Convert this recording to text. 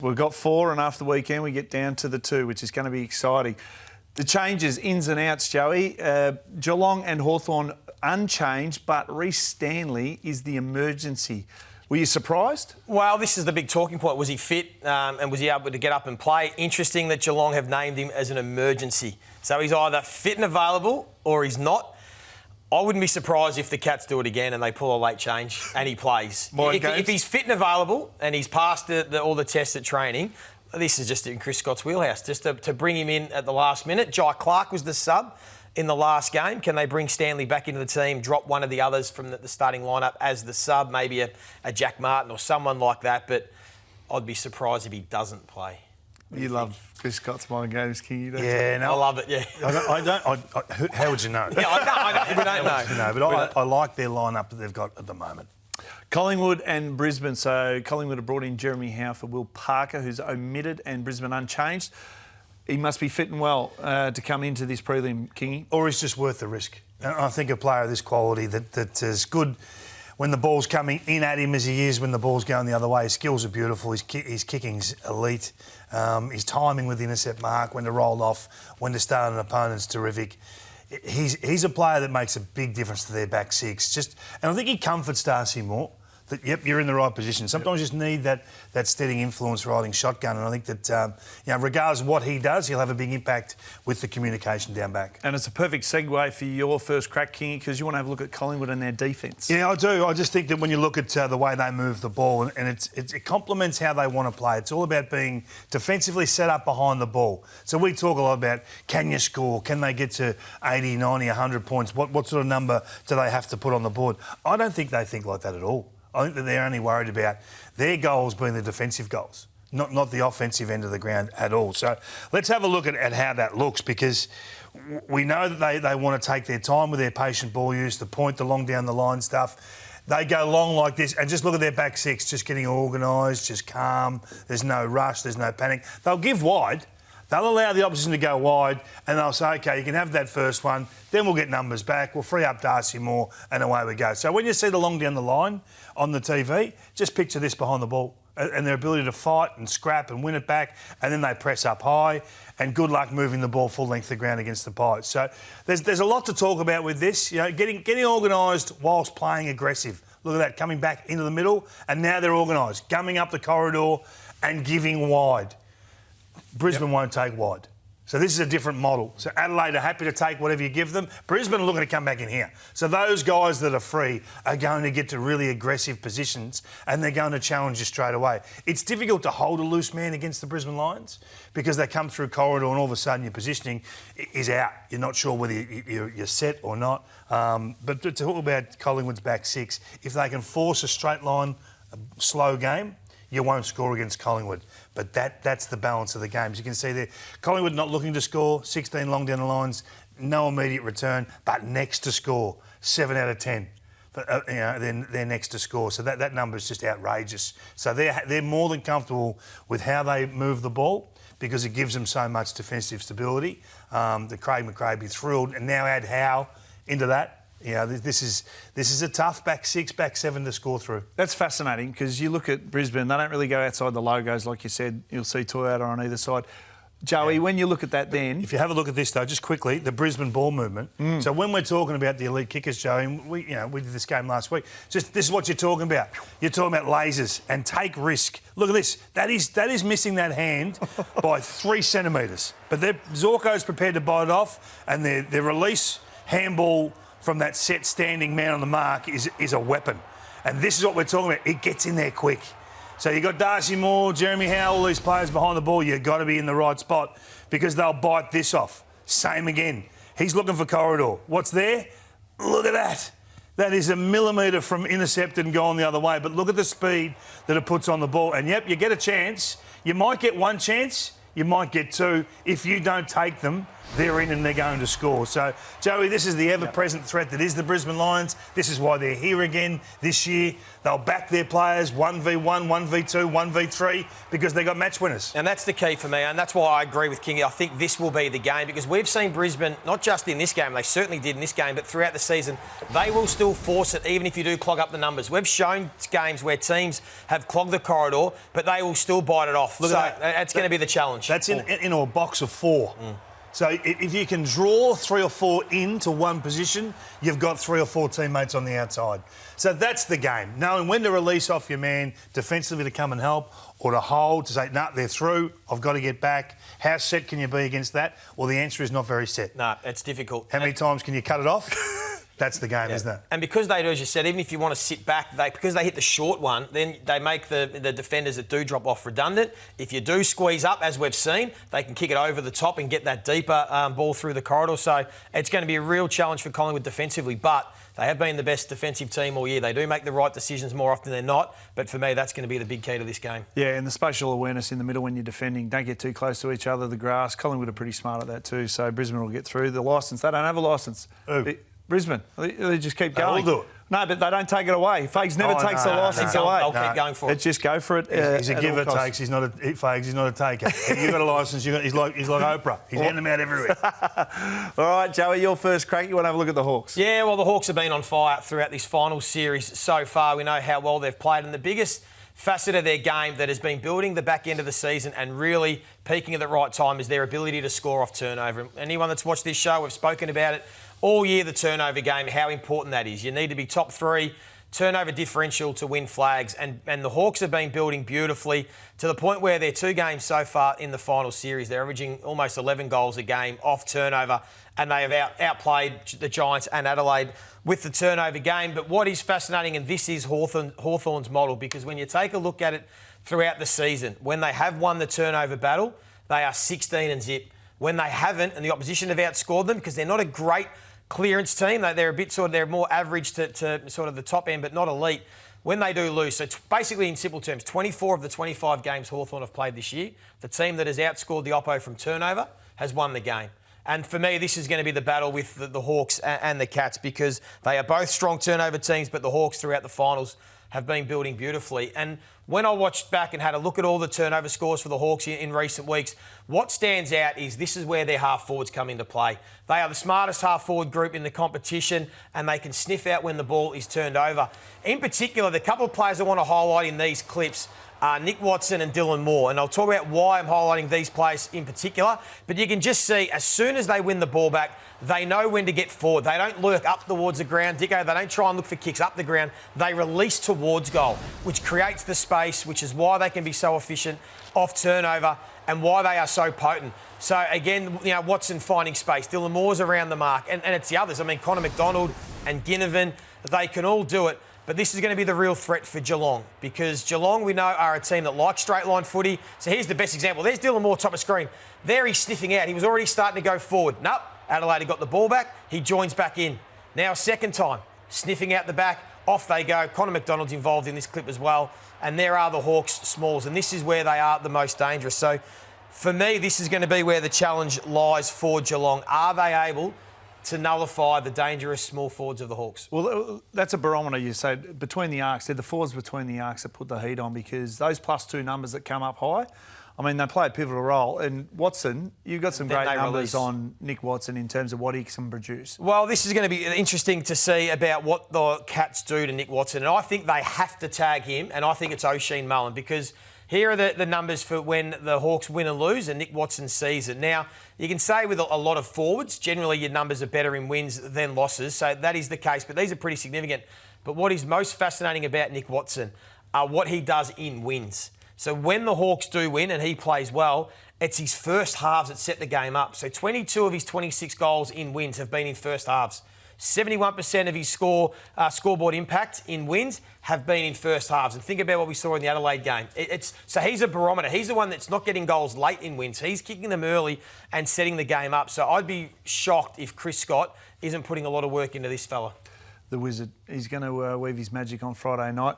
We've got 4, and after the weekend we get down to the 2, which is going to be exciting. The changes, ins and outs, Joey. Geelong and Hawthorn unchanged, but Reece Stanley is the emergency. Were you surprised? Well, this is the big talking point. Was he fit and was he able to get up and play? Interesting that Geelong have named him as an emergency. So he's either fit and available or he's not. I wouldn't be surprised if the Cats do it again and they pull a late change and he plays. If he's fit and available and he's passed all the tests at training, this is just in Chris Scott's wheelhouse, just to bring him in at the last minute. Jai Clark was the sub in the last game. Can they bring Stanley back into the team, drop one of the others from the starting lineup as the sub, maybe a Jack Martin or someone like that? But I'd be surprised if he doesn't play. You love Chris Scott's mind games, King. Yeah, no, I love it, yeah. I don't. How would you know? Yeah, I we don't know. But I like their lineup that they've got at the moment. Collingwood and Brisbane. So Collingwood have brought in Jeremy Howe for Will Parker, who's omitted, and Brisbane unchanged. He must be fit and well to come into this prelim, Kingy. Or he's just worth the risk. And I think a player of this quality that is good when the ball's coming in at him as he is when the ball's going the other way. His skills are beautiful. His kicking's elite. His timing with the intercept mark, when to roll off, when to start an opponent's terrific. He's a player that makes a big difference to their back six. And I think he comforts Darcy more. That, yep, you're in the right position. Sometimes you just need that steady influence riding shotgun, and I think that regardless of what he does, he'll have a big impact with the communication down back. And it's a perfect segue for your first crack, King, because you want to have a look at Collingwood and their defence. Yeah, I do. I just think that when you look at the way they move the ball, and it complements how they want to play. It's all about being defensively set up behind the ball. So we talk a lot about, can you score? Can they get to 80, 90, 100 points? What sort of number do they have to put on the board? I don't think they think like that at all. I think that they're only worried about their goals being the defensive goals, not the offensive end of the ground at all. So let's have a look at how that looks, because we know that they want to take their time with their patient ball use, the point, the long down the line stuff. They go long like this, and just look at their back six, just getting organised, just calm. There's no rush, there's no panic. They'll give wide. They'll allow the opposition to go wide, and they'll say, OK, you can have that first one, then we'll get numbers back, we'll free up Darcy more, and away we go. So when you see the long down the line on the TV, just picture this behind the ball and their ability to fight and scrap and win it back, and then they press up high, and good luck moving the ball full length of the ground against the Pies. So there's a lot to talk about with this, getting organised whilst playing aggressive. Look at that, coming back into the middle, and now they're organised, gumming up the corridor and giving wide. Brisbane won't take wide. So this is a different model. So Adelaide are happy to take whatever you give them. Brisbane are looking to come back in here. So those guys that are free are going to get to really aggressive positions, and they're going to challenge you straight away. It's difficult to hold a loose man against the Brisbane Lions because they come through corridor and all of a sudden your positioning is out. You're not sure whether you're set or not. But to talk about Collingwood's back six, if they can force a straight line, a slow game, you won't score against Collingwood. But that's the balance of the games. You can see there, Collingwood not looking to score, 16 long down the lines, no immediate return, but next to score, 7 out of 10. They're next to score. So that number is just outrageous. So they're more than comfortable with how they move the ball because it gives them so much defensive stability. The Craig McRae be thrilled, and now add Howe into that. This is a tough back six, back seven to score through. That's fascinating because you look at Brisbane, they don't really go outside the logos, like you said. You'll see Toyota on either side. Joey, when you look at that then... If you have a look at this, though, just quickly, the Brisbane ball movement. So when we're talking about the elite kickers, Joey, we did this game last week, this is what you're talking about. You're talking about lasers and take risk. Look at this. That is missing that hand by 3 centimetres. But Zorko's prepared to bite it off, and their release handball from that set standing man on the mark is a weapon. And this is what we're talking about. It gets in there quick. So you've got Darcy Moore, Jeremy Howe, all these players behind the ball. You've got to be in the right spot because they'll bite this off. Same again. He's looking for corridor. What's there? Look at that. That is a millimetre from intercepted and gone the other way. But look at the speed that it puts on the ball. And, yep, you get a chance. You might get one chance. You might get two. If you don't take them, they're in and they're going to score. So, Joey, this is the ever-present threat that is the Brisbane Lions. This is why they're here again this year. They'll back their players 1v1, 1v2, 1v3 because they got match winners. And that's the key for me, and that's why I agree with Kingy. I think this will be the game because we've seen Brisbane, not just in this game, they certainly did in this game, but throughout the season, they will still force it even if you do clog up the numbers. We've shown games where teams have clogged the corridor, but they will still bite it off. Look at that. That's going to be the challenge. That's in a box of 4. So if you can draw 3 or 4 into one position, you've got 3 or 4 teammates on the outside. So that's the game. Knowing when to release off your man defensively to come and help or to hold, to say, nah, they're through, I've got to get back. How set can you be against that? Well, the answer is not very set. No, it's difficult. How many times can you cut it off? That's the game, isn't it? And because they do, as you said, even if you want to sit back, because they hit the short one, then they make the defenders that do drop off redundant. If you do squeeze up, as we've seen, they can kick it over the top and get that deeper ball through the corridor. So it's going to be a real challenge for Collingwood defensively, but they have been the best defensive team all year. They do make the right decisions more often than not, but for me, that's going to be the big key to this game. Yeah, and the spatial awareness in the middle when you're defending. Don't get too close to each other, the grass. Collingwood are pretty smart at that too, so Brisbane will get through. The licence, they don't have a licence. Brisbane, they just keep going. They'll do it. No, but they don't take it away. Fags never takes the licence away. They'll keep going for it. It's just go for it. He's a giver, takes. He's not a Fags. He's not a taker. You've got a licence. He's like Oprah. He's handing them out everywhere. All right, Joey, your first crack. You want to have a look at the Hawks? Yeah, well, the Hawks have been on fire throughout this final series so far. We know how well they've played, and the biggest facet of their game that has been building the back end of the season and really peaking at the right time is their ability to score off turnover. Anyone that's watched this show, we've spoken about it all year, the turnover game, how important that is. You need to be top 3 turnover differential to win flags, and the Hawks have been building beautifully to the point where they're 2 games so far in the final series. They're averaging almost 11 goals a game off turnover, and they have outplayed the Giants and Adelaide with the turnover game. But what is fascinating, and this is Hawthorn's model, because when you take a look at it throughout the season, when they have won the turnover battle, they are 16-0. When they haven't, and the opposition have outscored them, because they're not a great clearance team, they're a bit they're more average to sort of the top end, but not elite. When they do lose, so basically in simple terms, 24 of the 25 games Hawthorn have played this year, the team that has outscored the oppo from turnover has won the game. And for me, this is going to be the battle with the Hawks and the Cats, because they are both strong turnover teams, but the Hawks throughout the finals have been building beautifully. And when I watched back and had a look at all the turnover scores for the Hawks in recent weeks, what stands out is this is where their half-forwards come into play. They are the smartest half-forward group in the competition, and they can sniff out when the ball is turned over. In particular, the couple of players I want to highlight in these clips are Nick Watson and Dylan Moore. And I'll talk about why I'm highlighting these players in particular. But you can just see, as soon as they win the ball back, they know when to get forward. They don't lurk up towards the ground, Dicko. They don't try and look for kicks up the ground. They release towards goal, which creates the space, which is why they can be so efficient off turnover and why they are so potent. So, again, Watson finding space. Dylan Moore's around the mark. And it's the others. I mean, Connor McDonald and Ginnivan, they can all do it. But this is going to be the real threat for Geelong, because Geelong, we know, are a team that likes straight-line footy. So here's the best example. There's Dylan Moore, top of screen. There he's sniffing out. He was already starting to go forward. Nope. Adelaide got the ball back. He joins back in. Now, second time, sniffing out the back. Off they go. Connor McDonald's involved in this clip as well. And there are the Hawks smalls. And this is where they are the most dangerous. So for me, this is going to be where the challenge lies for Geelong. Are they able to nullify the dangerous small forwards of the Hawks? Well, that's a barometer, you say, between the arcs. They're the forwards between the arcs that put the heat on, because those +2 numbers that come up high, I mean, they play a pivotal role. And Watson, you've got some great numbers on Nick Watson in terms of what he can produce. Well, this is going to be interesting to see about what the Cats do to Nick Watson. And I think they have to tag him, and I think it's O'Sheen Mullen, because here are the numbers for when the Hawks win and lose and Nick Watson sees it. Now, you can say with a lot of forwards, generally your numbers are better in wins than losses, so that is the case, but these are pretty significant. But what is most fascinating about Nick Watson are what he does in wins. So when the Hawks do win and he plays well, it's his first halves that set the game up. So 22 of his 26 goals in wins have been in first halves. 71% of his scoreboard impact in wins have been in first halves. And think about what we saw in the Adelaide game. So he's a barometer. He's the one that's not getting goals late in wins. He's kicking them early and setting the game up. So I'd be shocked if Chris Scott isn't putting a lot of work into this fella. The Wizard. He's going to weave his magic on Friday night.